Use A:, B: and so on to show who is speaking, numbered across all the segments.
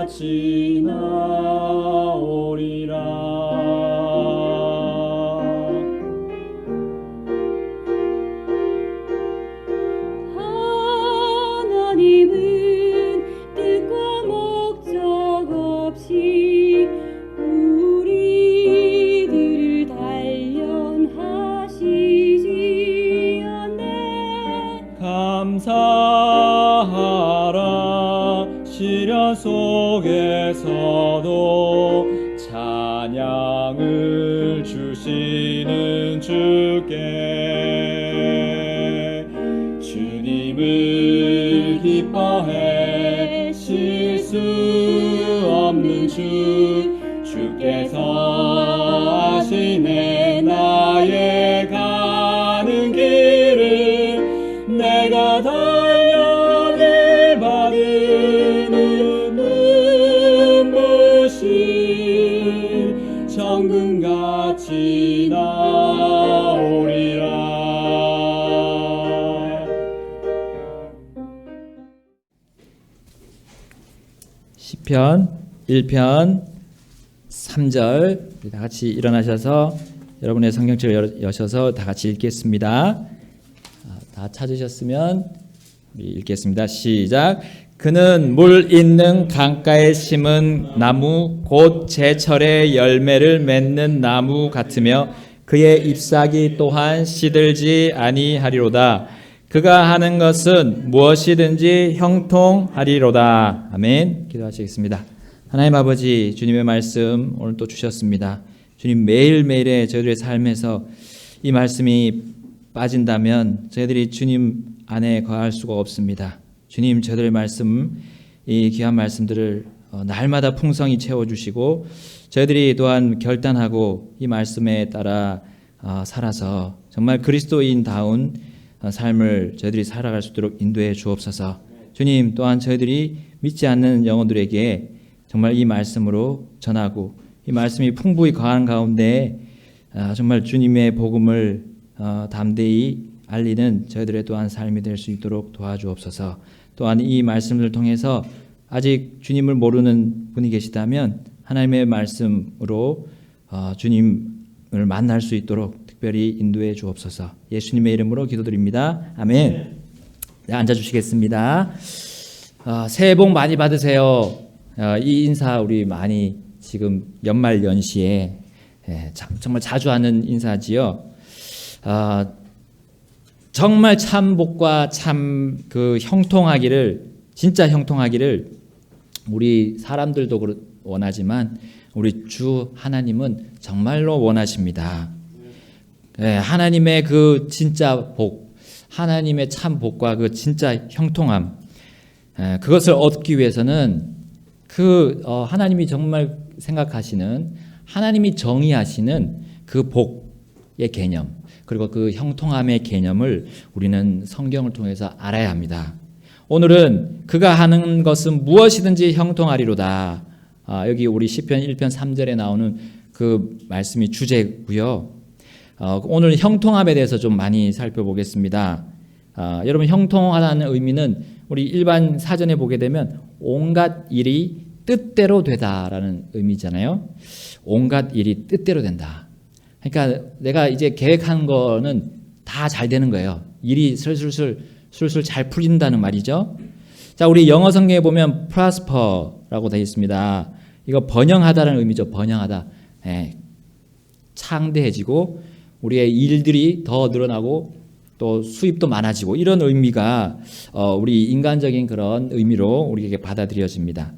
A: 같이 나오리라.
B: 하나님은 뜻과 목적 없이 우리들을 단련하시지 않네.
A: 감사하라. 시련 속에서도 찬양을 주시는 주께 주님을 기뻐해 실수 없는 주께서 하시네. 나의 가는 길을 내가 단련을 받으는 눈부신 정금같이 나오리라.
C: 시편 1편 3절 다 같이 일어나셔서 여러분의 성경책을 여셔서 다 같이 읽겠습니다. 다 찾으셨으면 우리 읽겠습니다. 시작. 그는 물 있는 강가에 심은 나무 곧 제철에 열매를 맺는 나무 같으며 그의 잎사귀 또한 시들지 아니하리로다. 그가 하는 것은 무엇이든지 형통하리로다. 아멘. 기도하시겠습니다. 하나님 아버지, 주님의 말씀 오늘 또 주셨습니다. 주님, 매일매일의 저희들의 삶에서 이 말씀이 빠진다면 저희들이 주님 안에 거할 수가 없습니다. 주님, 저희들의 말씀, 이 귀한 말씀들을 날마다 풍성히 채워주시고 저희들이 또한 결단하고 이 말씀에 따라 살아서 정말 그리스도인다운 삶을 저희들이 살아갈 수 있도록 인도해 주옵소서. 주님, 또한 저희들이 믿지 않는 영혼들에게 정말 이 말씀으로 전하고 이 말씀이 풍부히 거하는 가운데 정말 주님의 복음을 담대히 알리는 저희들의 또한 삶이 될 수 있도록 도와주옵소서. 또한 이 말씀을 통해서 아직 주님을 모르는 분이 계시다면 하나님의 말씀으로 주님을 만날 수 있도록 특별히 인도해 주옵소서. 예수님의 이름으로 기도드립니다. 아멘. 네, 앉아주시겠습니다. 새해 복 많이 받으세요. 이 인사 우리 많이 지금 연말 연시에 정말 자주 하는 인사지요. 정말 참 복과 참 그 형통하기를, 진짜 형통하기를 우리 사람들도 원하지만 우리 주 하나님은 정말로 원하십니다. 하나님의 그 진짜 복, 하나님의 참 복과 그 진짜 형통함, 그것을 얻기 위해서는 그 하나님이 정말 생각하시는, 하나님이 정의하시는 그 복의 개념, 그리고 그 형통함의 개념을 우리는 성경을 통해서 알아야 합니다. 오늘은 그가 하는 것은 무엇이든지 형통하리로다. 여기 우리 시편 1편 3절에 나오는 그 말씀이 주제고요. 오늘 형통함에 대해서 좀 많이 살펴보겠습니다. 여러분, 형통하다는 의미는 우리 일반 사전에 보게 되면 온갖 일이 뜻대로 되다라는 의미잖아요. 온갖 일이 뜻대로 된다. 그러니까 내가 이제 계획한 거는 다 잘 되는 거예요. 일이 술술 잘 풀린다는 말이죠. 자, 우리 영어 성경에 보면 prosper라고 되어 있습니다. 이거 번영하다라는 의미죠. 번영하다. 창대해지고 우리의 일들이 더 늘어나고 또 수입도 많아지고 이런 의미가 우리 인간적인 그런 의미로 우리에게 받아들여집니다.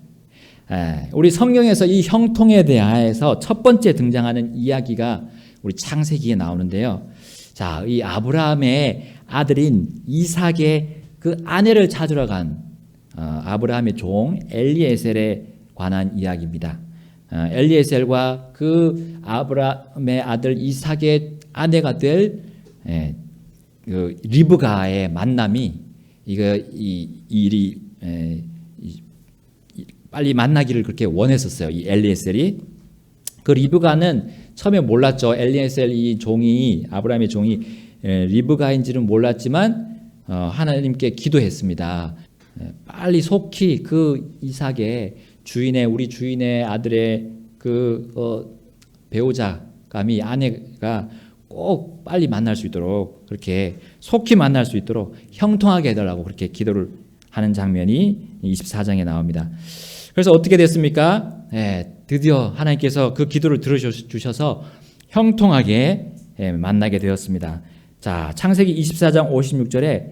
C: 우리 성경에서 이 형통에 대해서 첫 번째 등장하는 이야기가 우리 창세기에 나오는데요. 자, 이 아브라함의 아들인 이삭의 그 아내를 찾으러 간 아브라함의 종 엘리에셀에 관한 이야기입니다. 엘리에셀과 그 아브라함의 아들 이삭의 아내가 될 그 리브가의 만남이 이 일이 빨리 만나기를 그렇게 원했었어요. 이 엘리에셀이. 그 리브가는 처음에 몰랐죠. 엘리에셀 이 종이, 아브라함의 종이 리브가인지는 몰랐지만 하나님께 기도했습니다. 빨리 속히 그 이삭의 우리 주인의 아들의 그 배우자감이 아내가 꼭 빨리 만날 수 있도록 그렇게 속히 만날 수 있도록 형통하게 해달라고 그렇게 기도를 하는 장면이 24장에 나옵니다. 그래서 어떻게 됐습니까? 드디어 하나님께서 그 기도를 들어주셔서 형통하게 만나게 되었습니다. 자, 창세기 24장 56절에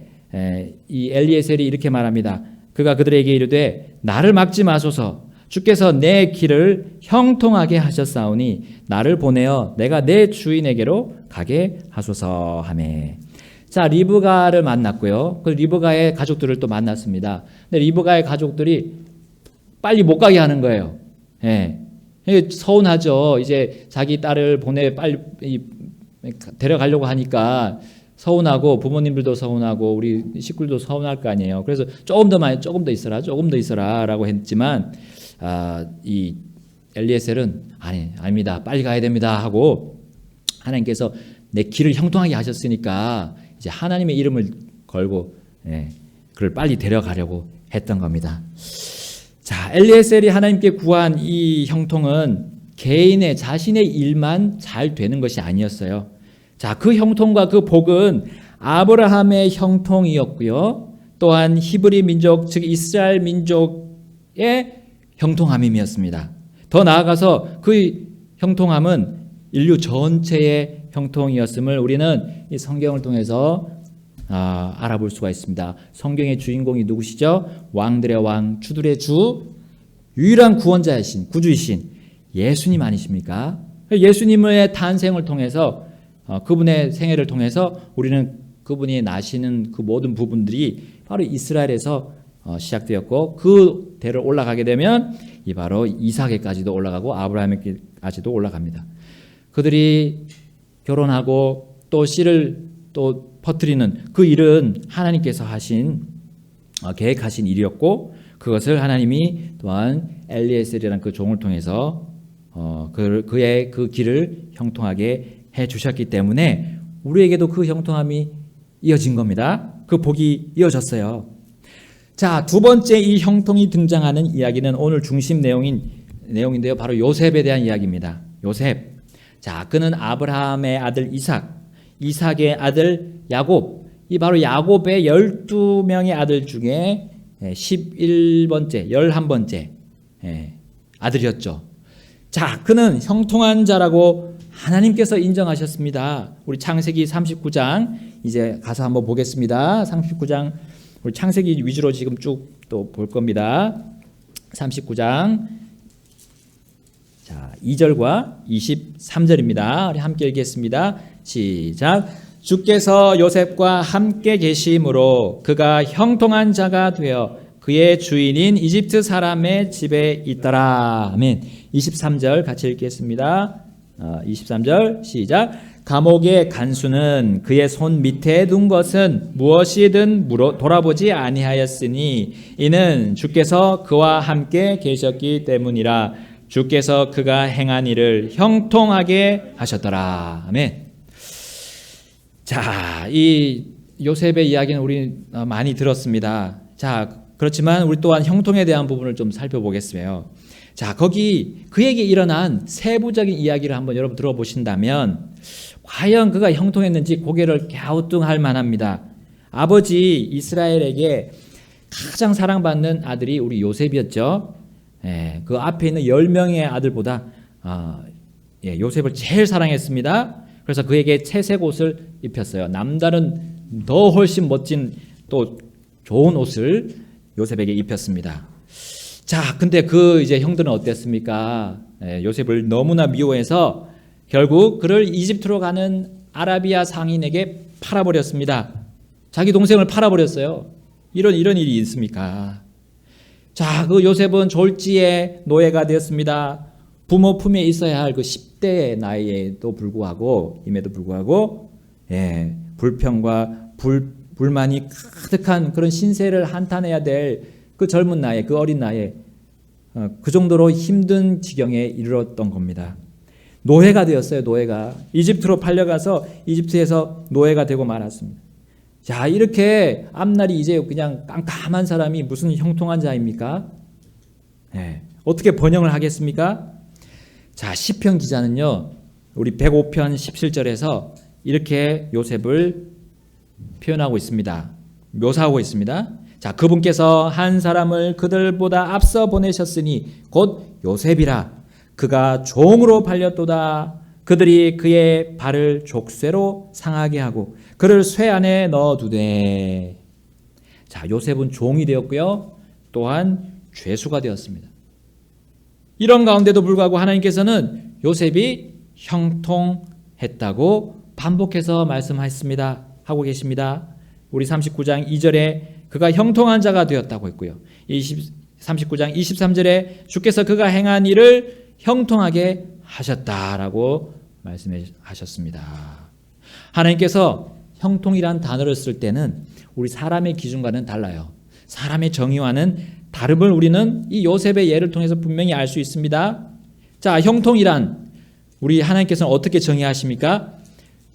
C: 이 엘리에셀이 이렇게 말합니다. 그가 그들에게 이르되 나를 막지 마소서. 주께서 내 길을 형통하게 하셨사오니 나를 보내어 내가 내 주인에게로 가게 하소서 하매. 자, 리브가를 만났고요. 그 리브가의 가족들을 또 만났습니다. 근데 리브가의 가족들이 빨리 못 가게 하는 거예요. 서운하죠. 이제 자기 딸을 빨리 데려가려고 하니까 서운하고 부모님들도 서운하고 우리 식구들도 서운할 거 아니에요. 그래서 조금 더 있어라라고 했지만 이 엘리에셀은 아닙니다. 빨리 가야 됩니다 하고 하나님께서 내 길을 형통하게 하셨으니까 이제 하나님의 이름을 걸고 그를 빨리 데려가려고 했던 겁니다. 자, 엘리에셀이 하나님께 구한 이 형통은 개인의 자신의 일만 잘 되는 것이 아니었어요. 자, 그 형통과 그 복은 아브라함의 형통이었고요. 또한 히브리 민족, 즉 이스라엘 민족의 형통함임이었습니다. 더 나아가서 그 형통함은 인류 전체의 형통이었음을 우리는 이 성경을 통해서 알아볼 수가 있습니다. 성경의 주인공이 누구시죠? 왕들의 왕, 주들의 주, 유일한 구원자이신, 구주이신 예수님 아니십니까? 예수님의 탄생을 통해서 그분의 생애를 통해서 우리는 그분이 나시는 그 모든 부분들이 바로 이스라엘에서 시작되었고 그 대를 올라가게 되면 이 바로 이삭에까지도 올라가고 아브라함에까지도 올라갑니다. 그들이 결혼하고 또 씨를 또 퍼뜨리는 그 일은 하나님께서 계획하신 일이었고 그것을 하나님이 또한 엘리에셀이라는 그 종을 통해서 그의 그 길을 형통하게 해 주셨기 때문에 우리에게도 그 형통함이 이어진 겁니다. 그 복이 이어졌어요. 자, 두 번째 이 형통이 등장하는 이야기는 오늘 중심 내용인데요. 바로 요셉에 대한 이야기입니다. 요셉. 자, 그는 아브라함의 아들 이삭의 아들 야곱, 이 바로 야곱의 12명의 아들 중에 11번째 아들이었죠. 자, 그는 형통한 자라고 하나님께서 인정하셨습니다. 우리 창세기 39장 이제 가서 한번 보겠습니다. 39장 우리 창세기 위주로 지금 쭉 또 볼 겁니다. 39장 자, 2절과 23절입니다. 우리 함께 읽겠습니다. 시작. 주께서 요셉과 함께 계심으로 그가 형통한 자가 되어 그의 주인인 이집트 사람의 집에 있더라. 아멘. 23절 같이 읽겠습니다. 23절 시작. 감옥의 간수는 그의 손 밑에 둔 것은 무엇이든 돌아보지 아니하였으니 이는 주께서 그와 함께 계셨기 때문이라. 주께서 그가 행한 일을 형통하게 하셨더라. 아멘. 자, 이 요셉의 이야기는 우리 많이 들었습니다. 자, 그렇지만 우리 또한 형통에 대한 부분을 좀 살펴보겠어요. 자, 거기 그에게 일어난 세부적인 이야기를 한번 여러분 들어보신다면 과연 그가 형통했는지 고개를 갸우뚱할 만합니다. 아버지 이스라엘에게 가장 사랑받는 아들이 우리 요셉이었죠. 그 앞에 있는 10명의 아들보다 요셉을 제일 사랑했습니다. 그래서 그에게 채색 옷을 입혔어요. 남다른 더 훨씬 멋진 또 좋은 옷을 요셉에게 입혔습니다. 자, 근데 그 이제 형들은 어땠습니까? 요셉을 너무나 미워해서 결국 그를 이집트로 가는 아라비아 상인에게 팔아버렸습니다. 자기 동생을 팔아버렸어요. 이런 일이 있습니까? 자, 그 요셉은 졸지에 노예가 되었습니다. 부모 품에 있어야 할 그 10대의 나이에도 불구하고 불평과 불만이 가득한 그런 신세를 한탄해야 될 그 젊은 나이에, 그 어린 나이에 그 정도로 힘든 지경에 이르렀던 겁니다. 노예가 되었어요. 노예가 이집트로 팔려가서 이집트에서 노예가 되고 말았습니다. 자, 이렇게 앞날이 이제 그냥 깜깜한 사람이 무슨 형통한 자입니까? 어떻게 번영을 하겠습니까? 자, 시편 기자는요, 우리 105편 17절에서 이렇게 요셉을 표현하고 있습니다. 묘사하고 있습니다. 자, 그분께서 한 사람을 그들보다 앞서 보내셨으니 곧 요셉이라. 그가 종으로 팔렸도다. 그들이 그의 발을 족쇄로 상하게 하고 그를 쇠 안에 넣어두되. 자, 요셉은 종이 되었고요, 또한 죄수가 되었습니다. 이런 가운데도 불구하고 하나님께서는 요셉이 형통했다고 반복해서 말씀하셨습니다. 하고 계십니다. 우리 39장 2절에 그가 형통한 자가 되었다고 했고요. 39장 23절에 주께서 그가 행한 일을 형통하게 하셨다라고 말씀하셨습니다. 하나님께서 형통이란 단어를 쓸 때는 우리 사람의 기준과는 달라요. 사람의 정의와는 다름을 우리는 이 요셉의 예를 통해서 분명히 알 수 있습니다. 자, 형통이란 우리 하나님께서는 어떻게 정의하십니까?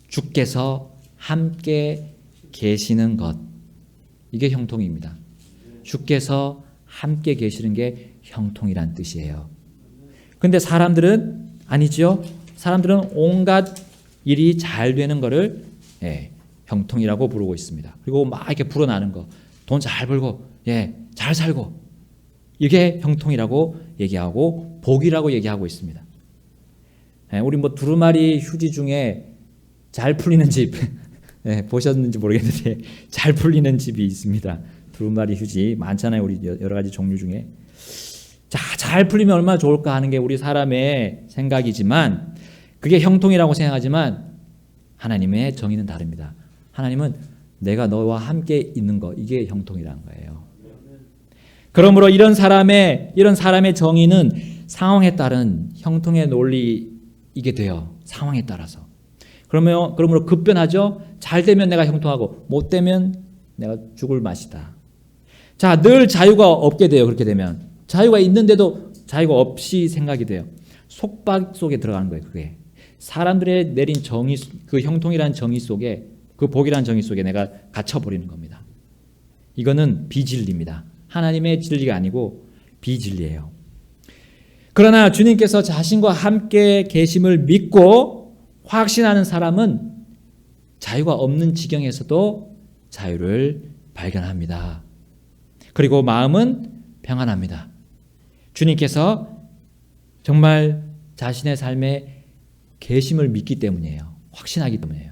C: 주께서 함께 계시는 것. 이게 형통입니다. 주께서 함께 계시는 게 형통이란 뜻이에요. 근데 사람들은 아니죠. 사람들은 온갖 일이 잘 되는 거를 형통이라고 부르고 있습니다. 그리고 막 이렇게 불어나는 거, 돈 잘 벌고, 잘 살고, 이게 형통이라고 얘기하고 복이라고 얘기하고 있습니다. 우리 뭐 두루마리 휴지 중에 잘 풀리는 집 보셨는지 모르겠는데 잘 풀리는 집이 있습니다. 두루마리 휴지 많잖아요. 우리 여러 가지 종류 중에. 자, 잘 풀리면 얼마나 좋을까 하는 게 우리 사람의 생각이지만 그게 형통이라고 생각하지만 하나님의 정의는 다릅니다. 하나님은 내가 너와 함께 있는 거, 이게 형통이라는 거예요. 그러므로 이런 사람의 정의는 상황에 따른 형통의 논리이게 돼요. 상황에 따라서. 그러므로 급변하죠. 잘 되면 내가 형통하고 못 되면 내가 죽을 맛이다. 자, 늘 자유가 없게 돼요. 그렇게 되면 자유가 있는데도 자유가 없이 생각이 돼요. 속박 속에 들어가는 거예요. 그게 사람들의 내린 정의, 그 형통이라는 정의 속에, 그 복이라는 정의 속에 내가 갇혀버리는 겁니다. 이거는 비진리입니다. 하나님의 진리가 아니고 비진리예요. 그러나 주님께서 자신과 함께 계심을 믿고 확신하는 사람은 자유가 없는 지경에서도 자유를 발견합니다. 그리고 마음은 평안합니다. 주님께서 정말 자신의 삶에 계심을 믿기 때문이에요. 확신하기 때문이에요.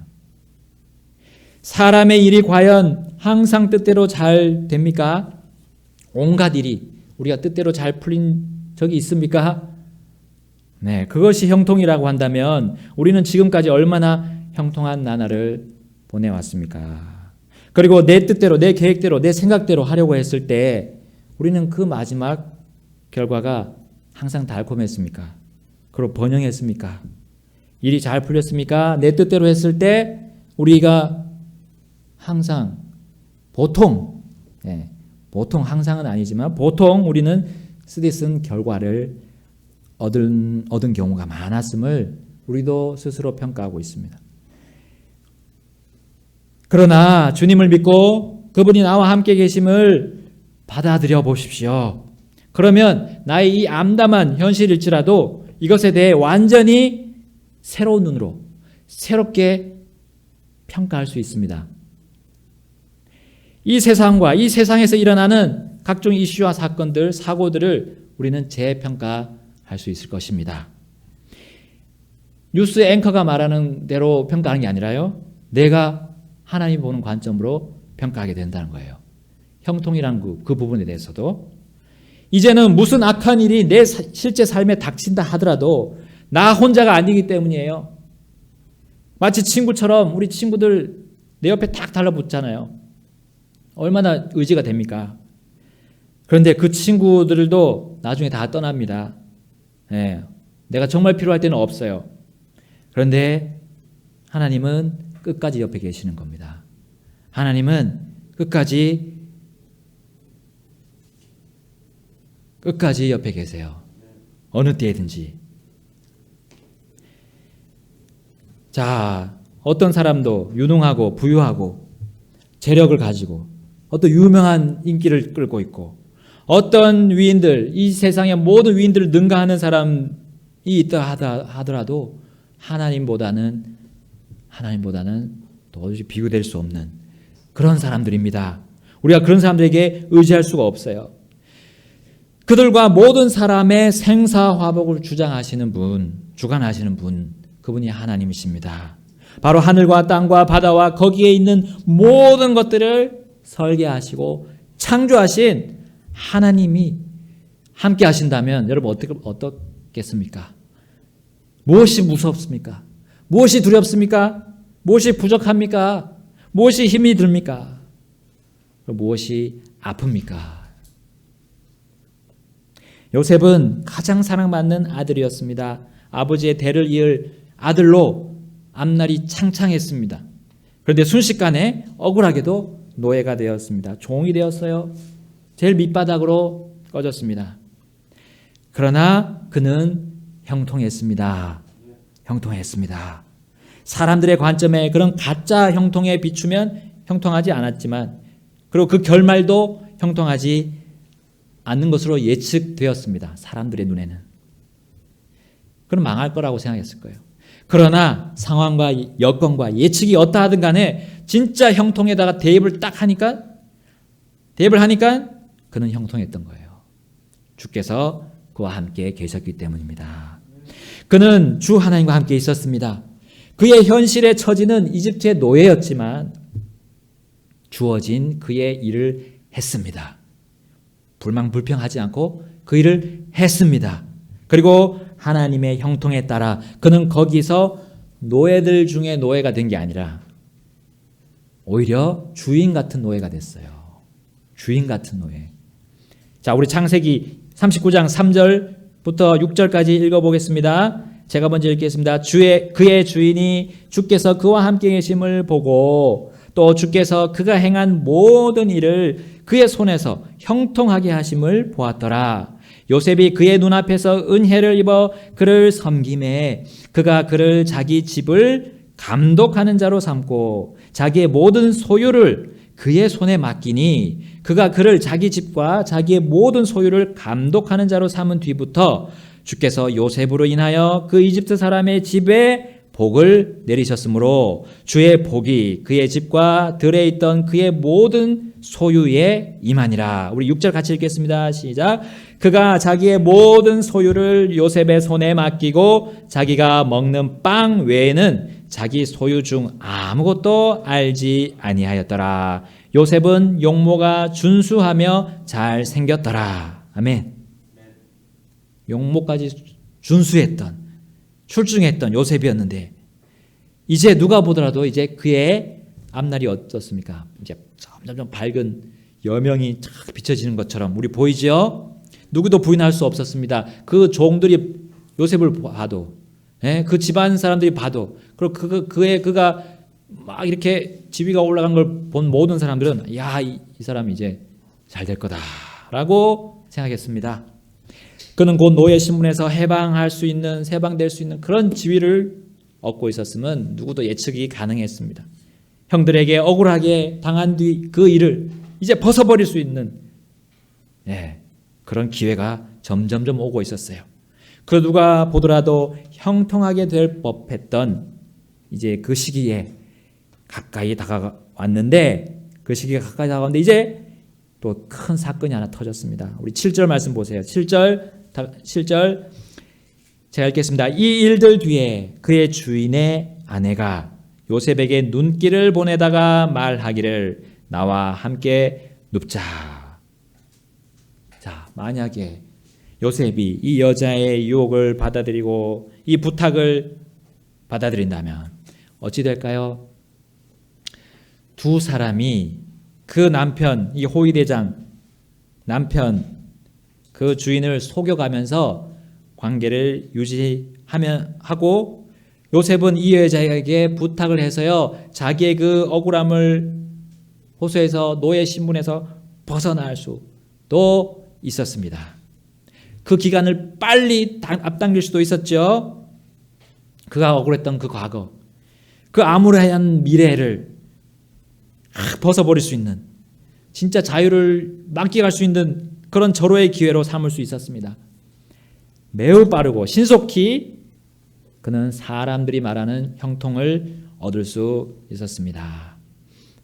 C: 사람의 일이 과연 항상 뜻대로 잘 됩니까? 온갖 일이 우리가 뜻대로 잘 풀린 적이 있습니까? 네, 그것이 형통이라고 한다면 우리는 지금까지 얼마나 형통한 나날을 보내왔습니까? 그리고 내 뜻대로, 내 계획대로, 내 생각대로 하려고 했을 때 우리는 그 마지막 결과가 항상 달콤했습니까? 그리고 번영했습니까? 일이 잘 풀렸습니까? 내 뜻대로 했을 때 우리가 항상 보통 항상은 아니지만 보통 우리는 쓰디쓴 결과를 얻은 경우가 많았음을 우리도 스스로 평가하고 있습니다. 그러나 주님을 믿고 그분이 나와 함께 계심을 받아들여 보십시오. 그러면 나의 이 암담한 현실일지라도 이것에 대해 완전히 새로운 눈으로 새롭게 평가할 수 있습니다. 이 세상과 이 세상에서 일어나는 각종 이슈와 사건들, 사고들을 우리는 재평가할 수 있을 것입니다. 뉴스 앵커가 말하는 대로 평가하는 게 아니라요, 내가 하나님 보는 관점으로 평가하게 된다는 거예요. 형통이란 그 부분에 대해서도 이제는 무슨 악한 일이 내 실제 삶에 닥친다 하더라도 나 혼자가 아니기 때문이에요. 마치 친구처럼 우리 친구들 내 옆에 딱 달라붙잖아요. 얼마나 의지가 됩니까? 그런데 그 친구들도 나중에 다 떠납니다. 내가 정말 필요할 때는 없어요. 그런데 하나님은 끝까지 옆에 계시는 겁니다. 하나님은 끝까지 옆에 계세요. 어느 때든지. 자, 어떤 사람도 유능하고 부유하고 재력을 가지고 어떤 유명한 인기를 끌고 있고 어떤 위인들, 이 세상의 모든 위인들을 능가하는 사람이 있다 하더라도 하나님보다는 도저히 비교될 수 없는 그런 사람들입니다. 우리가 그런 사람들에게 의지할 수가 없어요. 그들과 모든 사람의 생사화복을 주장하시는 분, 주관하시는 분, 그분이 하나님이십니다. 바로 하늘과 땅과 바다와 거기에 있는 모든 것들을 설계하시고 창조하신 하나님이 함께 하신다면 여러분 어떻겠습니까? 무엇이 무섭습니까? 무엇이 두렵습니까? 무엇이 부족합니까? 무엇이 힘이 듭니까? 무엇이 아픕니까? 요셉은 가장 사랑받는 아들이었습니다. 아버지의 대를 이을 아들로 앞날이 창창했습니다. 그런데 순식간에 억울하게도 노예가 되었습니다. 종이 되었어요. 제일 밑바닥으로 꺼졌습니다. 그러나 그는 형통했습니다. 형통했습니다. 사람들의 관점에 그런 가짜 형통에 비추면 형통하지 않았지만, 그리고 그 결말도 형통하지 않는 것으로 예측되었습니다. 사람들의 눈에는. 그럼 망할 거라고 생각했을 거예요. 그러나 상황과 여건과 예측이 어떠하든 간에 진짜 형통에다가 대입을 하니까 그는 형통했던 거예요. 주께서 그와 함께 계셨기 때문입니다. 그는 주 하나님과 함께 있었습니다. 그의 현실의 처지는 이집트의 노예였지만 주어진 그의 일을 했습니다. 불평하지 않고 그 일을 했습니다. 그리고 하나님의 형통에 따라 그는 거기서 노예들 중에 노예가 된 게 아니라 오히려 주인 같은 노예가 됐어요. 주인 같은 노예. 자, 우리 창세기 39장 3절부터 6절까지 읽어보겠습니다. 제가 먼저 읽겠습니다. 그의 주인이 주께서 그와 함께 계심을 보고 또 주께서 그가 행한 모든 일을 그의 손에서 형통하게 하심을 보았더라. 요셉이 그의 눈앞에서 은혜를 입어 그를 섬김에 그가 그를 자기 집을 감독하는 자로 삼고 자기의 모든 소유를 그의 손에 맡기니 그가 그를 자기 집과 자기의 모든 소유를 감독하는 자로 삼은 뒤부터 주께서 요셉으로 인하여 그 이집트 사람의 집에 복을 내리셨으므로 주의 복이 그의 집과 들에 있던 그의 모든 소유에 임하니라. 우리 6절 같이 읽겠습니다. 시작. 그가 자기의 모든 소유를 요셉의 손에 맡기고 자기가 먹는 빵 외에는 자기 소유 중 아무것도 알지 아니하였더라. 요셉은 용모가 준수하며 잘 생겼더라. 아멘. 용모까지 준수했던 출중했던 요셉이었는데 이제 누가 보더라도 이제 그의 앞날이 어떻습니까? 이제 점점 밝은 여명이 쫙 비춰지는 것처럼 우리 보이죠? 누구도 부인할 수 없었습니다. 그 종들이 요셉을 봐도, 그 집안 사람들이 봐도, 그리고 그가 막 이렇게 지위가 올라간 걸 본 모든 사람들은 야, 이 사람이 이제 잘 될 거다라고 생각했습니다. 그는 곧 노예 신분에서 해방될 수 있는 그런 지위를 얻고 있었으면 누구도 예측이 가능했습니다. 형들에게 억울하게 당한 뒤 그 일을 이제 벗어버릴 수 있는 그런 기회가 점점점 오고 있었어요. 그 누가 보더라도 형통하게 될 법했던 이제 그 시기에 가까이 다가왔는데 그 시기가 가까이 다가왔는데 이제 또 큰 사건이 하나 터졌습니다. 우리 7절 말씀 보세요. 7절 제가 읽겠습니다. 이 일들 뒤에 그의 주인의 아내가 요셉에게 눈길을 보내다가 말하기를 나와 함께 눕자. 자, 만약에 요셉이 이 여자의 유혹을 받아들이고 이 부탁을 받아들인다면 어찌 될까요? 두 사람이 그 남편, 이 호위대장 남편 그 주인을 속여가면서 관계를 하고 요셉은 이 여자에게 부탁을 해서요 자기의 그 억울함을 호소해서 노예 신분에서 벗어날 수도 있었습니다. 그 기간을 빨리 앞당길 수도 있었죠. 그가 억울했던 그 과거, 그 암울한 미래를 벗어버릴 수 있는 진짜 자유를 만끽할 수 있는 그런 절호의 기회로 삼을 수 있었습니다. 매우 빠르고 신속히 그는 사람들이 말하는 형통을 얻을 수 있었습니다.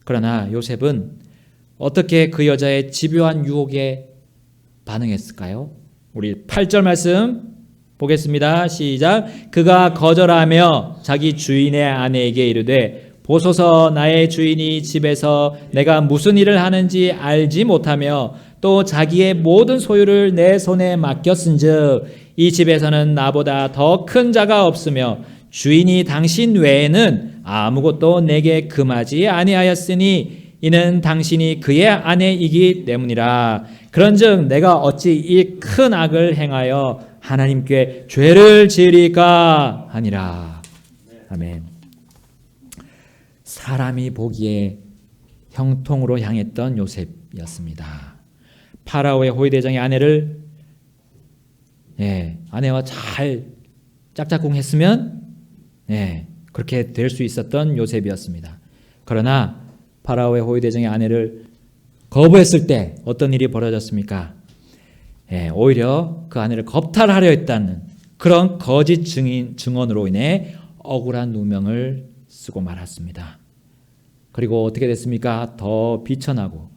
C: 그러나 요셉은 어떻게 그 여자의 집요한 유혹에 반응했을까요? 우리 8절 말씀 보겠습니다. 시작. 그가 거절하며 자기 주인의 아내에게 이르되 보소서 나의 주인이 집에서 내가 무슨 일을 하는지 알지 못하며 또 자기의 모든 소유를 내 손에 맡겼은즉 이 집에서는 나보다 더 큰 자가 없으며 주인이 당신 외에는 아무것도 내게 금하지 아니하였으니 이는 당신이 그의 아내이기 때문이라. 그런즉 내가 어찌 이 큰 악을 행하여 하나님께 죄를 지으리까 하니라. 아멘. 사람이 보기에 형통으로 향했던 요셉이었습니다. 파라오의 호위대장의 아내를 아내와 잘 짝짝꿍했으면 그렇게 될 수 있었던 요셉이었습니다. 그러나 파라오의 호위대장의 아내를 거부했을 때 어떤 일이 벌어졌습니까? 오히려 그 아내를 겁탈하려 했다는 그런 거짓 증언으로 인해 억울한 누명을 쓰고 말았습니다. 그리고 어떻게 됐습니까? 더 비천하고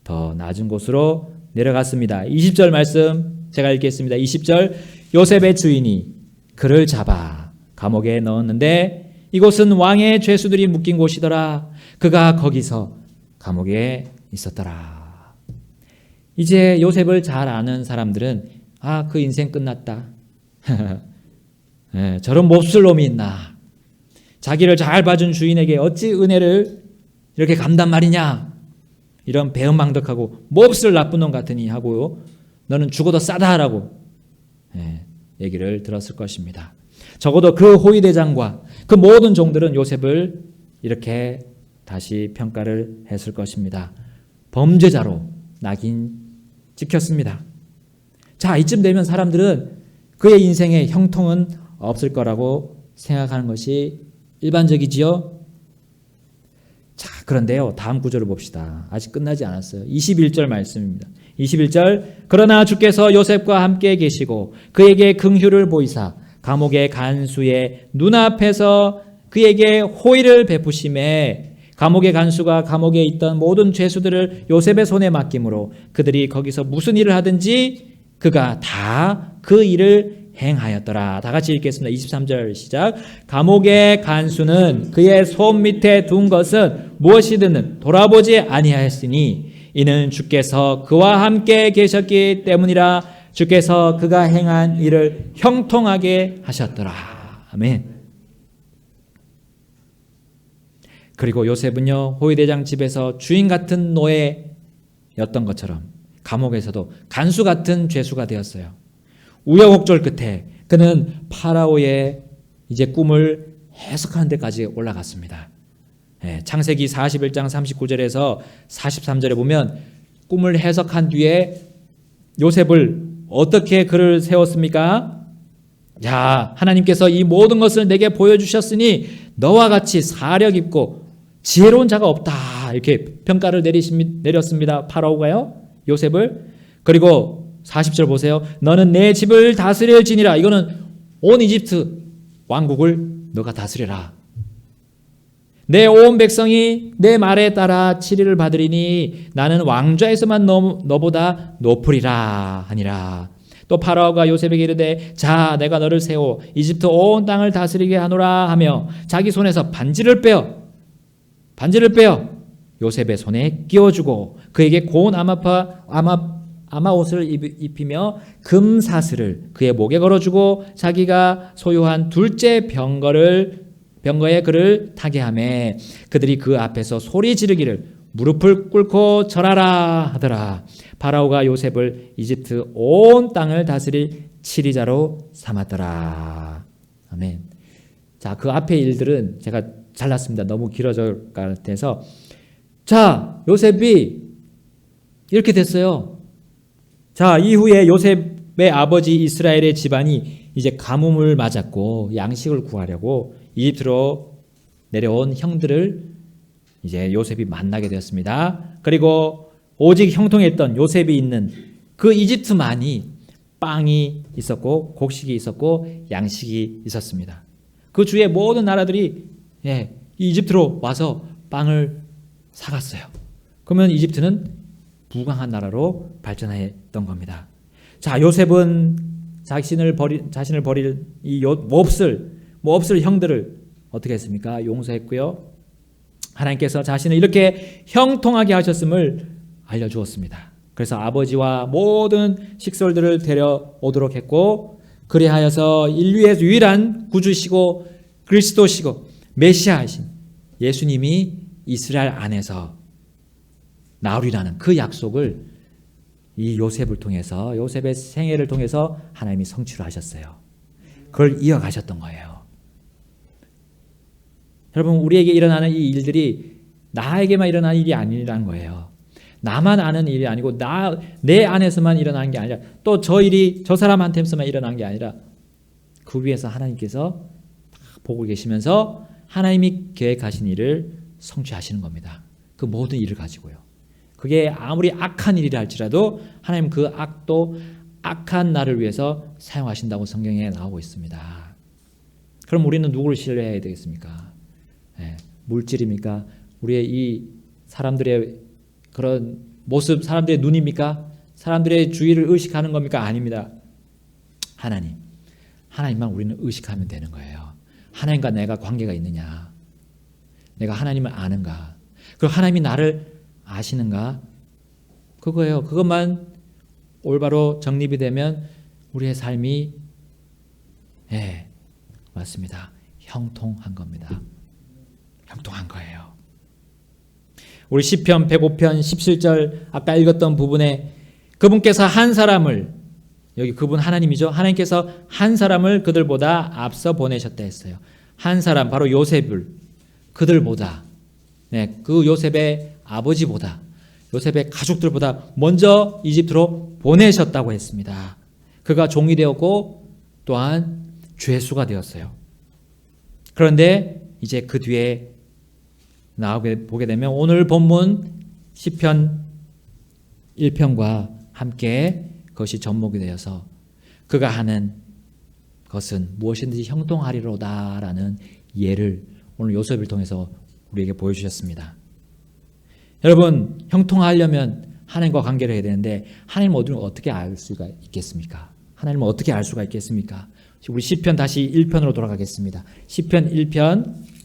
C: 더 낮은 곳으로 내려갔습니다. 20절 말씀 제가 읽겠습니다. 20절 요셉의 주인이 그를 잡아 감옥에 넣었는데 이곳은 왕의 죄수들이 묶인 곳이더라. 그가 거기서 감옥에 있었더라. 이제 요셉을 잘 아는 사람들은 그 인생 끝났다. 저런 몹쓸 놈이 있나. 자기를 잘 봐준 주인에게 어찌 은혜를 이렇게 감단 말이냐. 이런 배은망덕하고 몹쓸 나쁜 놈 같으니 하고요. 너는 죽어도 싸다라고 얘기를 들었을 것입니다. 적어도 그 호위대장과 그 모든 종들은 요셉을 이렇게 다시 평가를 했을 것입니다. 범죄자로 낙인 찍혔습니다. 자, 이쯤 되면 사람들은 그의 인생에 형통은 없을 거라고 생각하는 것이 일반적이지요. 자, 그런데요. 다음 구절을 봅시다. 아직 끝나지 않았어요. 21절 말씀입니다. 21절 그러나 주께서 요셉과 함께 계시고 그에게 긍휼을 보이사 감옥의 간수의 눈앞에서 그에게 호의를 베푸심에 감옥의 간수가 감옥에 있던 모든 죄수들을 요셉의 손에 맡김으로 그들이 거기서 무슨 일을 하든지 그가 다 그 일을 행하였더라. 다 같이 읽겠습니다. 23절 시작. 감옥의 간수는 그의 손 밑에 둔 것은 무엇이든 돌아보지 아니하였으니 이는 주께서 그와 함께 계셨기 때문이라. 주께서 그가 행한 일을 형통하게 하셨더라. 아멘. 그리고 요셉은요, 호위대장 집에서 주인 같은 노예였던 것처럼 감옥에서도 간수 같은 죄수가 되었어요. 우여곡절 끝에 그는 파라오의 이제 꿈을 해석하는 데까지 올라갔습니다. 창세기 41장 39절에서 43절에 보면 꿈을 해석한 뒤에 요셉을 어떻게 그를 세웠습니까? 자, 하나님께서 이 모든 것을 내게 보여주셨으니 너와 같이 사력 있고 지혜로운 자가 없다. 이렇게 평가를 내렸습니다. 파라오가요. 요셉을. 그리고 40절 보세요. 너는 내 집을 다스릴지니라. 이거는 온 이집트 왕국을 너가 다스려라. 내 온 백성이 내 말에 따라 치리를 받으리니 나는 왕좌에서만 너보다 높으리라 하니라. 또 파라오가 요셉에게 이르되 자 내가 너를 세워 이집트 온 땅을 다스리게 하노라 하며 자기 손에서 반지를 빼어 요셉의 손에 끼워주고 그에게 고운 아마 옷을 입히며 금 사슬을 그의 목에 걸어주고 자기가 소유한 둘째 병거에 그를 타게 하매 그들이 그 앞에서 소리 지르기를 무릎을 꿇고 절하라 하더라. 파라오가 요셉을 이집트 온 땅을 다스릴 치리자로 삼았더라. 아멘. 자, 그 앞에 일들은 제가 잘랐습니다. 너무 길어질 것 같아서. 자, 요셉이 이렇게 됐어요. 자, 이후에 요셉의 아버지 이스라엘의 집안이 이제 가뭄을 맞았고 양식을 구하려고 이집트로 내려온 형들을 이제 요셉이 만나게 되었습니다. 그리고 오직 형통했던 요셉이 있는 그 이집트만이 빵이 있었고 곡식이 있었고 양식이 있었습니다. 그 주위의 모든 나라들이 이 이집트로 와서 빵을 사갔어요. 그러면 이집트는 부강한 나라로 발전했던 겁니다. 자, 요셉은 자신을 버릴 이 몹쓸 형들을 어떻게 했습니까? 용서했고요. 하나님께서 자신을 이렇게 형통하게 하셨음을 알려주었습니다. 그래서 아버지와 모든 식솔들을 데려오도록 했고, 그리하여서 인류의 유일한 구주시고 그리스도시고 메시아이신 예수님이 이스라엘 안에서 나오리라는 그 약속을 이 요셉을 통해서, 요셉의 생애를 통해서 하나님이 성취를 하셨어요. 그걸 이어가셨던 거예요. 여러분, 우리에게 일어나는 이 일들이 나에게만 일어나는 일이 아니라는 거예요. 나만 아는 일이 아니고 내 안에서만 일어나는 게 아니라 또 저 일이 저 사람한테서만 일어나는 게 아니라 그 위에서 하나님께서 보고 계시면서 하나님이 계획하신 일을 성취하시는 겁니다. 그 모든 일을 가지고요. 그게 아무리 악한 일이라 할지라도 하나님 그 악도 악한 나를 위해서 사용하신다고 성경에 나오고 있습니다. 그럼 우리는 누구를 신뢰해야 되겠습니까? 물질입니까? 우리의 이 사람들의 그런 모습, 사람들의 눈입니까? 사람들의 주의를 의식하는 겁니까? 아닙니다. 하나님만 우리는 의식하면 되는 거예요. 하나님과 내가 관계가 있느냐? 내가 하나님을 아는가? 그리고 하나님이 나를 아시는가? 그거예요. 그것만 올바로 정립이 되면 우리의 삶이 맞습니다. 형통한 겁니다. 형통한 거예요. 우리 시편 105편 17절 아까 읽었던 부분에 그분께서 한 사람을, 여기 그분 하나님이죠. 하나님께서 한 사람을 그들보다 앞서 보내셨다 했어요. 한 사람, 바로 요셉을 그들보다, 그 요셉의 아버지보다, 요셉의 가족들보다 먼저 이집트로 보내셨다고 했습니다. 그가 종이 되었고 또한 죄수가 되었어요. 그런데 이제 그 뒤에 보게 되면 오늘 본문 시편 1편과 함께 그것이 접목이 되어서 그가 하는 것은 무엇이든지 형통하리로다라는 예를 오늘 요셉을 통해서 우리에게 보여주셨습니다. 여러분, 형통하려면 하나님과 관계를 해야 되는데 하나님을 어떻게 알 수가 있겠습니까? 하나님을 어떻게 알 수가 있겠습니까? 우리 시편 다시 1편으로 돌아가겠습니다. 시편 1편,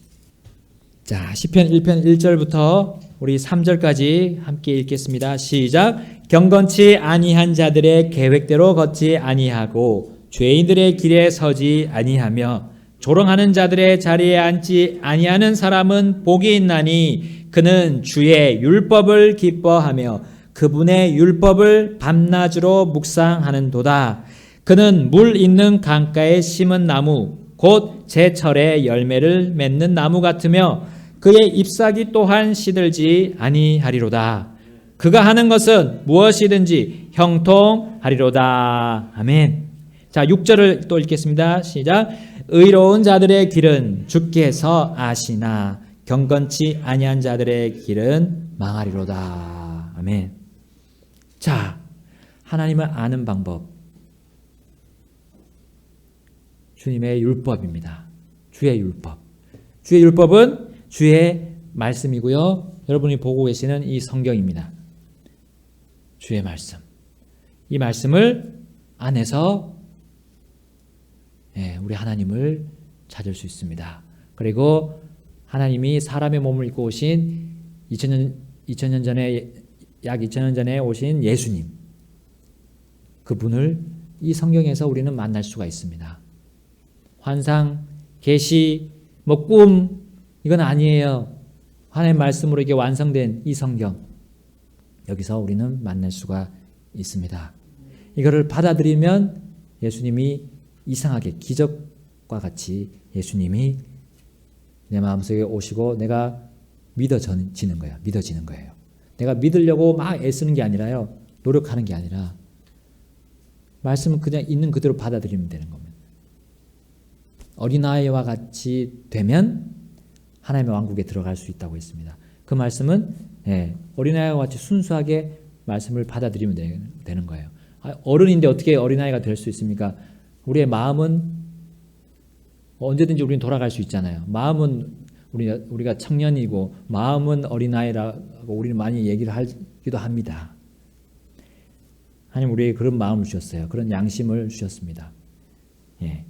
C: 자, 시편 1편 1절부터 우리 3절까지 함께 읽겠습니다. 시작. 경건치 아니한 자들의 계획대로 걷지 아니하고 죄인들의 길에 서지 아니하며 조롱하는 자들의 자리에 앉지 아니하는 사람은 복이 있나니 그는 주의 율법을 기뻐하며 그분의 율법을 밤낮으로 묵상하는도다. 그는 물 있는 강가에 심은 나무 곧 제철에 열매를 맺는 나무 같으며 그의 잎사귀 또한 시들지 아니하리로다. 그가 하는 것은 무엇이든지 형통하리로다. 아멘. 자, 6절을 또 읽겠습니다. 시작. 의로운 자들의 길은 주께서 아시나 경건치 아니한 자들의 길은 망하리로다. 아멘. 자, 하나님을 아는 방법, 주님의 율법입니다. 주의 율법. 주의 율법은 주의 말씀이고요. 여러분이 보고 계시는 이 성경입니다. 주의 말씀. 이 말씀을 안에서 우리 하나님을 찾을 수 있습니다. 그리고 하나님이 사람의 몸을 입고 오신 2000년 전에, 약 2000년 전에 오신 예수님, 그분을 이 성경에서 우리는 만날 수가 있습니다. 환상, 계시, 꿈, 이건 아니에요. 하나님의 말씀으로 이게 완성된 이 성경, 여기서 우리는 만날 수가 있습니다. 이거를 받아들이면 예수님이 이상하게 기적과 같이 예수님이 내 마음속에 오시고 내가 믿어지는 거예요. 믿어지는 거예요. 내가 믿으려고 막 애쓰는 게 아니라요. 노력하는 게 아니라 말씀은 그냥 있는 그대로 받아들이면 되는 겁니다. 어린아이와 같이 되면 하나님의 왕국에 들어갈 수 있다고 했습니다. 그 말씀은 어린아이와 같이 순수하게 말씀을 받아들이면 되는 거예요. 어른인데 어떻게 어린아이가 될 수 있습니까? 우리의 마음은 언제든지 우리는 돌아갈 수 있잖아요. 마음은 우리가 청년이고 마음은 어린아이라고 우리는 많이 얘기를 하기도 합니다. 하나님 우리에게 그런 마음을 주셨어요. 그런 양심을 주셨습니다. 예.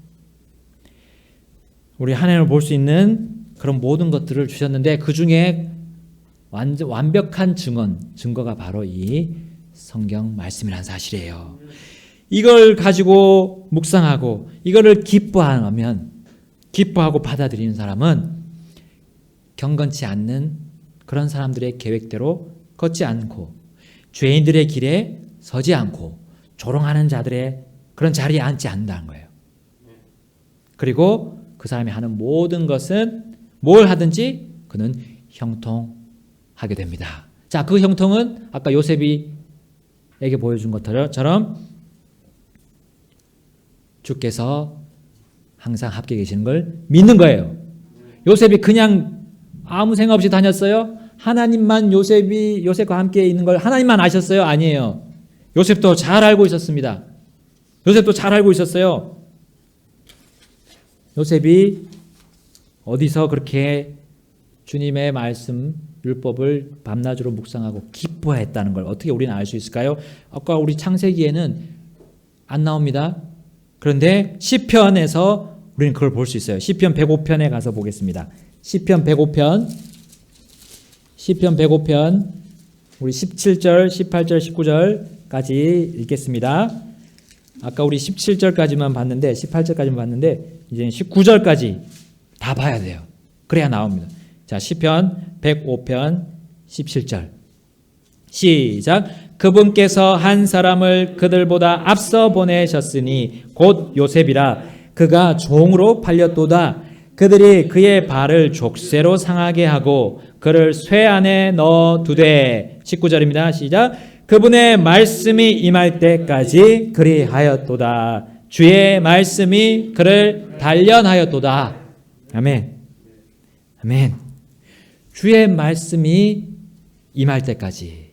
C: 우리 하나님을 볼 수 있는 그런 모든 것들을 주셨는데 그 중에 완벽한 증거가 바로 이 성경 말씀이라는 사실이에요. 이걸 가지고 묵상하고 이거를 기뻐하고 받아들이는 사람은 경건치 않는 그런 사람들의 계획대로 걷지 않고 죄인들의 길에 서지 않고 조롱하는 자들의 그런 자리에 앉지 않는다는 거예요. 그리고 그 사람이 하는 모든 것은 뭘 하든지 그는 형통하게 됩니다. 자, 그 형통은 아까 요셉에게 보여준 것처럼 주께서 항상 함께 계시는 걸 믿는 거예요. 요셉이 그냥 아무 생각 없이 다녔어요? 하나님만 요셉과 함께 있는 걸 하나님만 아셨어요? 아니에요. 요셉도 잘 알고 있었습니다. 요셉도 잘 알고 있었어요. 요셉이 어디서 그렇게 주님의 말씀, 율법을 밤낮으로 묵상하고 기뻐했다는 걸 어떻게 우리는 알 수 있을까요? 아까 우리 창세기에는 안 나옵니다. 그런데 시편에서 우리는 그걸 볼 수 있어요. 시편 105편에 가서 보겠습니다. 시편 105편 우리 17절, 18절, 19절까지 읽겠습니다. 아까 우리 17절까지만 봤는데 18절까지만 봤는데 이제 19절까지 다 봐야 돼요. 그래야 나옵니다. 자, 시편 105편 17절 시작. 그분께서 한 사람을 그들보다 앞서 보내셨으니 곧 요셉이라. 그가 종으로 팔렸도다. 그들이 그의 발을 족쇄로 상하게 하고 그를 쇠 안에 넣어두되. 19절입니다. 시작. 그분의 말씀이 임할 때까지 그리하였도다. 주의 말씀이 그를 단련하였도다. 아멘. 아멘. 주의 말씀이 임할 때까지.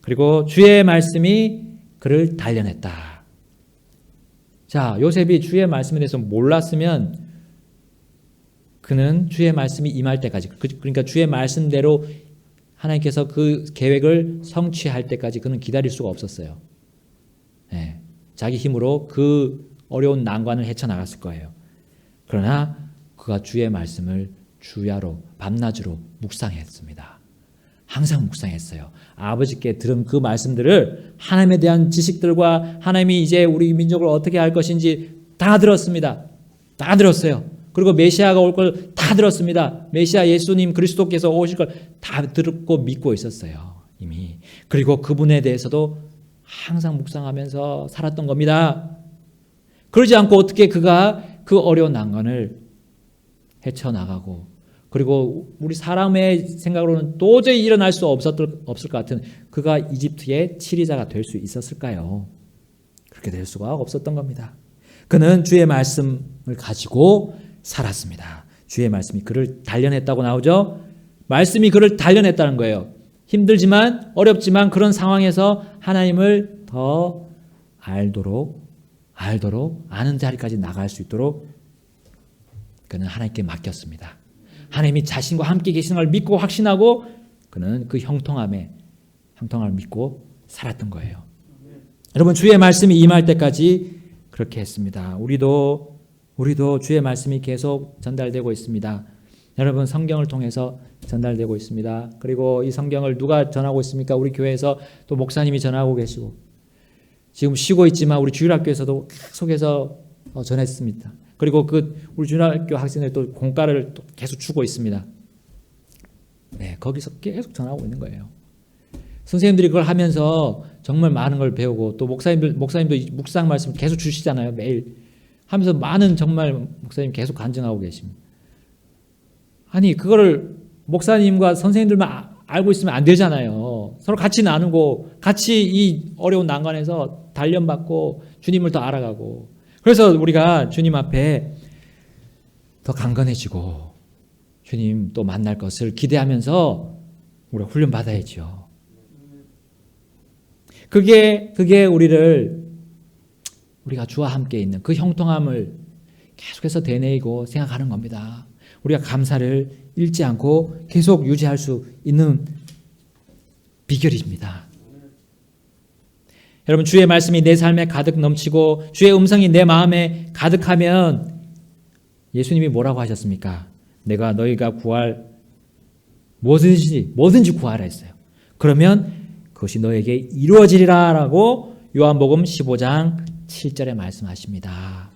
C: 그리고 주의 말씀이 그를 단련했다. 자, 요셉이 주의 말씀에 대해서 몰랐으면 그는 주의 말씀이 임할 때까지, 그러니까 주의 말씀대로 하나님께서 그 계획을 성취할 때까지 그는 기다릴 수가 없었어요. 네, 자기 힘으로 그 어려운 난관을 헤쳐나갔을 거예요. 그러나 그가 주의 말씀을 주야로 밤낮으로 묵상했습니다. 항상 묵상했어요. 아버지께 들은 그 말씀들을 하나님에 대한 지식들과 하나님이 이제 우리 민족을 어떻게 할 것인지 다 들었습니다. 다 들었어요. 그리고 메시아가 올 걸 다 들었습니다. 메시아 예수님 그리스도께서 오실 걸 다 듣고 믿고 있었어요. 이미. 그리고 그분에 대해서도 항상 묵상하면서 살았던 겁니다. 그러지 않고 어떻게 그가 그 어려운 난관을 헤쳐나가고, 그리고 우리 사람의 생각으로는 도저히 일어날 수 없을 것 같은 그가 이집트의 치리자가 될 수 있었을까요? 그렇게 될 수가 없었던 겁니다. 그는 주의 말씀을 가지고 살았습니다. 주의 말씀이 그를 단련했다고 나오죠. 말씀이 그를 단련했다는 거예요. 힘들지만 어렵지만 그런 상황에서 하나님을 더 알도록 아는 자리까지 나갈 수 있도록 그는 하나님께 맡겼습니다. 하나님이 자신과 함께 계시는 걸 믿고 확신하고 그는 그 형통함을 믿고 살았던 거예요. 여러분, 주의 말씀이 임할 때까지 그렇게 했습니다. 우리도 주의 말씀이 계속 전달되고 있습니다. 여러분, 성경을 통해서 전달되고 있습니다. 그리고 이 성경을 누가 전하고 있습니까? 우리 교회에서 또 목사님이 전하고 계시고, 지금 쉬고 있지만 우리 주일학교에서도 계속해서 전했습니다. 그리고 우리 주일학교 학생들 또 공과를 또 계속 주고 있습니다. 네, 거기서 계속 전하고 있는 거예요. 선생님들이 그걸 하면서 정말 많은 걸 배우고, 또 목사님도 묵상 말씀 계속 주시잖아요. 매일 하면서 많은 정말 목사님 계속 간증하고 계십니다. 아니, 그거를 목사님과 선생님들만 알고 있으면 안 되잖아요. 서로 같이 나누고 같이 이 어려운 난관에서 단련받고 주님을 더 알아가고, 그래서 우리가 주님 앞에 더 강건해지고 주님 또 만날 것을 기대하면서 우리가 훈련받아야죠. 그게 우리가 주와 함께 있는 그 형통함을 계속해서 되뇌이고 생각하는 겁니다. 우리가 감사를 잃지 않고 계속 유지할 수 있는 비결입니다. 여러분, 주의 말씀이 내 삶에 가득 넘치고 주의 음성이 내 마음에 가득하면 예수님이 뭐라고 하셨습니까? 내가 너희가 구할 뭐든지 구하라 했어요. 그러면 그것이 너에게 이루어지리라 라고 요한복음 15장 7절에 말씀하십니다.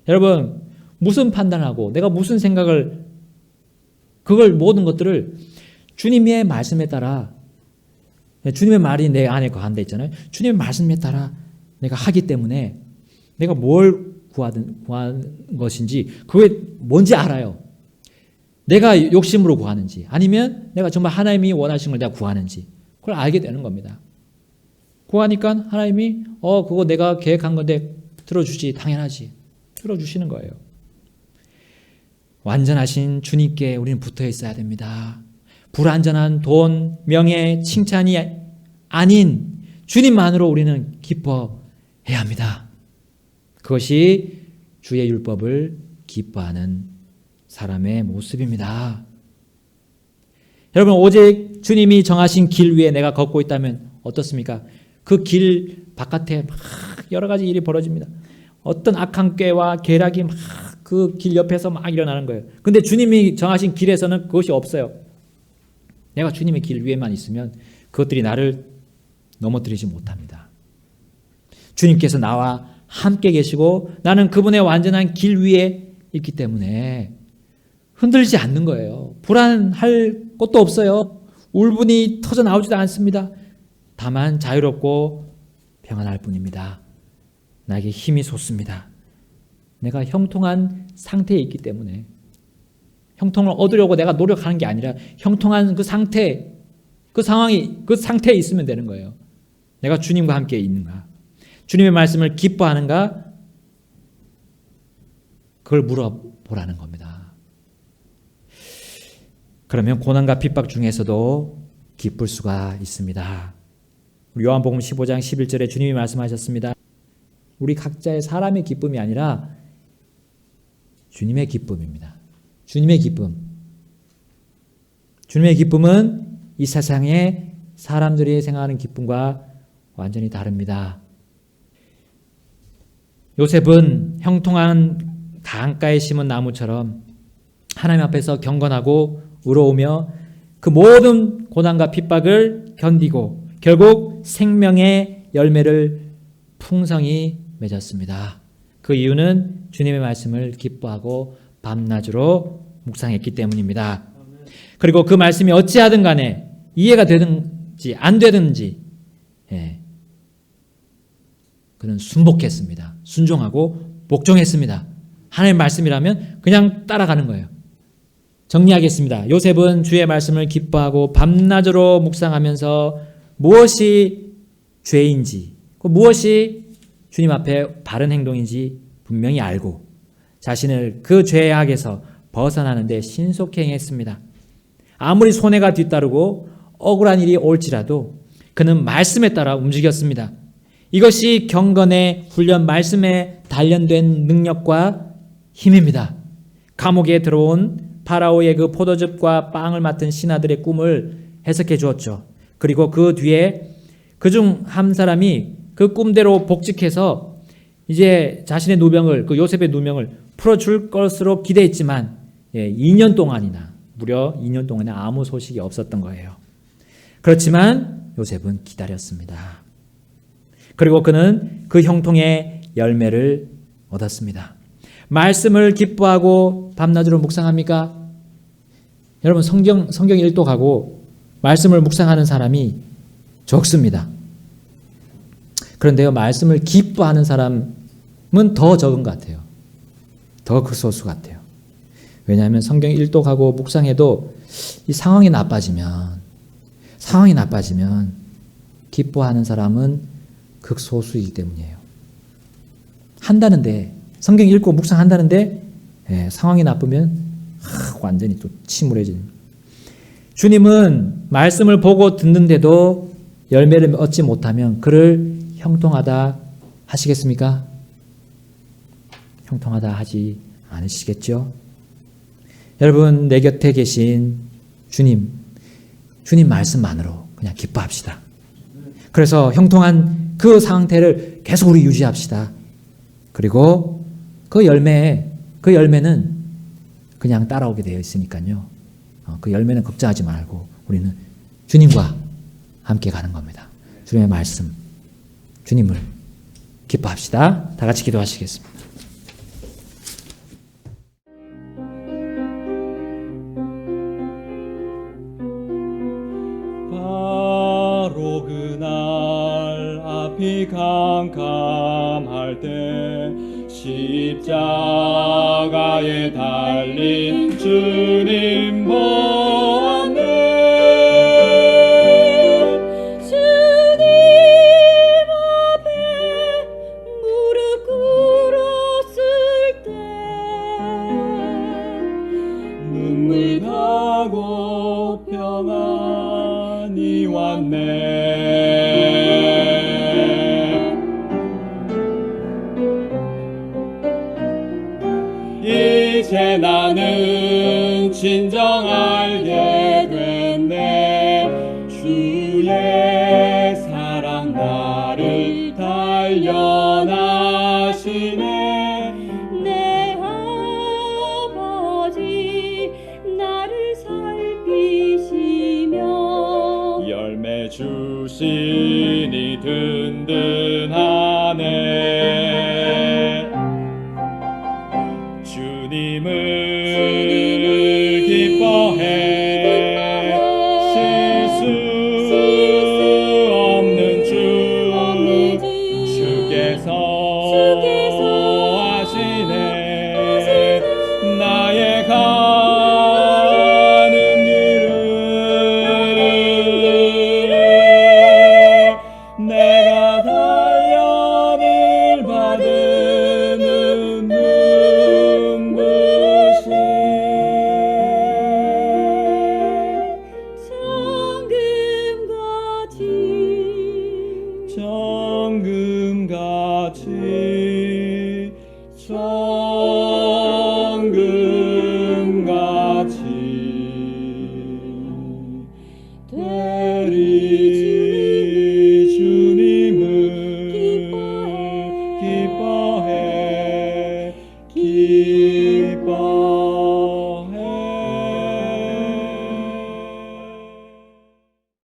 C: 여러분, 무슨 판단하고 내가 무슨 생각을 그걸 모든 것들을 주님의 말씀에 따라 주님의 말이 내 안에 거한다 있잖아요. 주님의 말씀에 따라 내가 하기 때문에 내가 뭘 구하는 것인지 그게 뭔지 알아요. 내가 욕심으로 구하는지 아니면 내가 정말 하나님이 원하시는 걸 내가 구하는지 그걸 알게 되는 겁니다. 구하니까 하나님이 그거 내가 계획한 건데 들어주지, 당연하지. 들어주시는 거예요. 완전하신 주님께 우리는 붙어 있어야 됩니다. 불완전한 돈, 명예, 칭찬이 아닌 주님만으로 우리는 기뻐해야 합니다. 그것이 주의 율법을 기뻐하는 사람의 모습입니다. 여러분, 오직 주님이 정하신 길 위에 내가 걷고 있다면 어떻습니까? 그 길 바깥에 막 여러 가지 일이 벌어집니다. 어떤 악한 꾀와 계략이 막 그 길 옆에서 막 일어나는 거예요. 근데 주님이 정하신 길에서는 그것이 없어요. 내가 주님의 길 위에만 있으면 그것들이 나를 넘어뜨리지 못합니다. 주님께서 나와 함께 계시고 나는 그분의 완전한 길 위에 있기 때문에 흔들리지 않는 거예요. 불안할 것도 없어요. 울분이 터져 나오지도 않습니다. 다만 자유롭고 평안할 뿐입니다. 나에게 힘이 솟습니다. 내가 형통한 상태에 있기 때문에 형통을 얻으려고 내가 노력하는 게 아니라 형통한 그 상태, 그 상황이 그 상태에 있으면 되는 거예요. 내가 주님과 함께 있는가? 주님의 말씀을 기뻐하는가? 그걸 물어보라는 겁니다. 그러면 고난과 핍박 중에서도 기쁠 수가 있습니다. 요한복음 15장 11절에 주님이 말씀하셨습니다. 우리 각자의 사람의 기쁨이 아니라 주님의 기쁨입니다. 주님의 기쁨. 주님의 기쁨은 이 세상의 사람들이 생각하는 기쁨과 완전히 다릅니다. 요셉은 형통한 강가에 심은 나무처럼 하나님 앞에서 경건하고 의로우며 그 모든 고난과 핍박을 견디고 결국 생명의 열매를 풍성히 맺었습니다. 그 이유는 주님의 말씀을 기뻐하고 밤낮으로 묵상했기 때문입니다. 그리고 그 말씀이 어찌하든 간에 이해가 되든지 안 되든지 그는 순복했습니다. 순종하고 복종했습니다. 하나님의 말씀이라면 그냥 따라가는 거예요. 정리하겠습니다. 요셉은 주의 말씀을 기뻐하고 밤낮으로 묵상하면서 무엇이 죄인지 무엇이 주님 앞에 바른 행동인지 분명히 알고 자신을 그 죄악에서 벗어나는데 신속히 행했습니다. 아무리 손해가 뒤따르고 억울한 일이 올지라도 그는 말씀에 따라 움직였습니다. 이것이 경건의 훈련, 말씀에 단련된 능력과 힘입니다. 감옥에 들어온 파라오의 그 포도즙과 빵을 맡은 신하들의 꿈을 해석해 주었죠. 그리고 그 뒤에 그중 한 사람이 그 꿈대로 복직해서 이제 자신의 누명을, 그 요셉의 누명을 풀어줄 것으로 기대했지만 2년 동안이나 무려 2년 동안에 아무 소식이 없었던 거예요. 그렇지만 요셉은 기다렸습니다. 그리고 그는 그 형통의 열매를 얻었습니다. 말씀을 기뻐하고 밤낮으로 묵상합니까? 여러분 성경 일독하고 말씀을 묵상하는 사람이 적습니다. 그런데요, 말씀을 기뻐하는 사람은 더 적은 것 같아요. 더 극소수 같아요. 왜냐하면 성경 일독하고 묵상해도 이 상황이 나빠지면 기뻐하는 사람은 극소수이기 때문이에요. 한다는데 성경 읽고 묵상한다는데 상황이 나쁘면 완전히 또 침울해지는. 주님은 말씀을 보고 듣는데도 열매를 얻지 못하면 그를 형통하다 하시겠습니까? 형통하다 하지 않으시겠죠? 여러분, 내 곁에 계신 주님 말씀만으로 그냥 기뻐합시다. 그래서 형통한 그 상태를 계속 우리 유지합시다. 그리고 그 열매는 그냥 따라오게 되어 있으니까요. 그 열매는 걱정하지 말고 우리는 주님과 함께 가는 겁니다. 주님의 말씀, 주님을 기뻐합시다. 다 같이 기도하시겠습니다.
A: 바로 그날 앞이 캄캄할 때 십자가에 달린 주님 보았네.
B: 주님 앞에 무릎 꿇었을 때
A: 눈물 가고 평안이 왔네. 이제 나는 진정 알게 됐네. 주의 사랑 나를 단련하시네.
B: 내 아버지 나를 살피시며
A: 열매 주시니 든든하네. 주님을 기뻐해 실수 없는 주 주께서 하시네. 나의 가는 길을 내가 단련을 받은 눈부신 정금같이